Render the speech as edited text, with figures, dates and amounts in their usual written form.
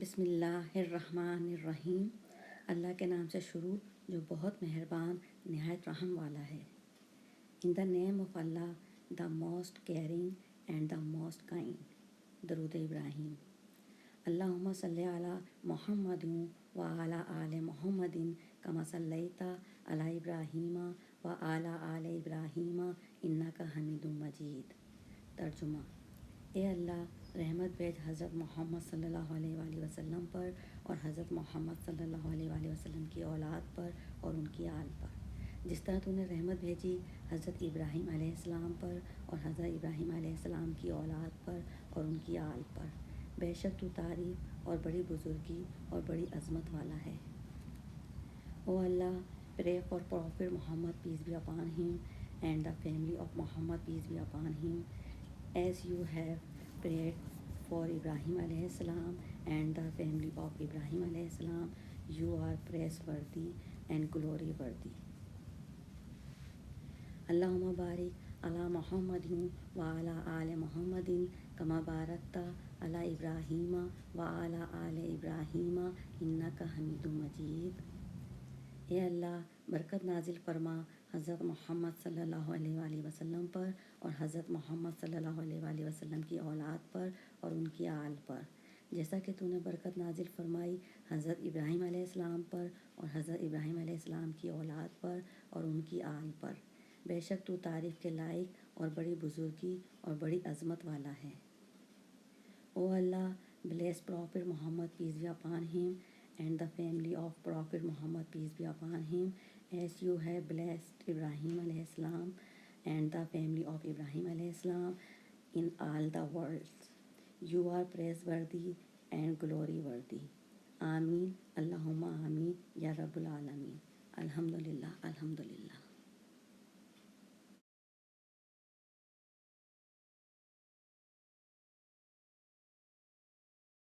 بسم اللہ الرحمن الرحیم۔ اللہ کے نام سے شروع جو بہت مہربان نہایت رحم والا ہے۔ In the name of Allah the most caring and the most kind. درود ابراہیم۔ اللہم صلی علی محمد و علی آل محمد کما صلیت علی ابراہیم و علی آل ابراہیم انک حمید مجید۔ ترجمہ: اے اللہ رحمت بھیج حضرت محمد صلی اللہ علیہ وآلہ وسلم پر اور حضرت محمد صلی اللہ علیہ وآلہ وسلم کی اولاد پر اور ان کی آل پر، جس طرح تو نے رحمت بھیجی حضرت ابراہیم علیہ السلام پر اور حضرت ابراہیم علیہ السلام کی اولاد پر اور ان کی آل پر۔ بے شک تو تعریف اور بڑی بزرگی اور بڑی عظمت والا ہے۔ او اللہ، pray for Prophet Muhammad, peace be upon him, and the family of Muhammad, peace be upon him, as you have prayed for Ibrahim alayhi salam and the family of Ibrahim alayhi salam. You are praiseworthy and glory worthy. Allahumma barik ala Muhammadin wa ala ali Muhammadin kama barakta ala Ibrahima wa ala ali Ibrahima innaka hamidum majid. اے اللہ برکت نازل فرما حضرت محمد صلی اللہ علیہ وآلہ وسلم پر اور حضرت محمد صلی اللہ علیہ وآلہ وسلم کی اولاد پر اور ان کی آل پر، جیسا کہ تو نے برکت نازل فرمائی حضرت ابراہیم علیہ السلام پر اور حضرت ابراہیم علیہ السلام کی اولاد پر اور ان کی آل پر۔ بے شک تو تعریف کے لائق اور بڑی بزرگی اور بڑی عظمت والا ہے۔ او اللہ bless Prophet Muhammad, peace be upon him, and the family of Prophet Muhammad, peace be upon him, as you have blessed Ibrahim alayhi salam and the family of Ibrahim alayhi salam in all the worlds. You are praiseworthy and glory worthy. Ameen. Allahumma ameen ya Rabbul Alameen. Alhamdulillah. Alhamdulillah.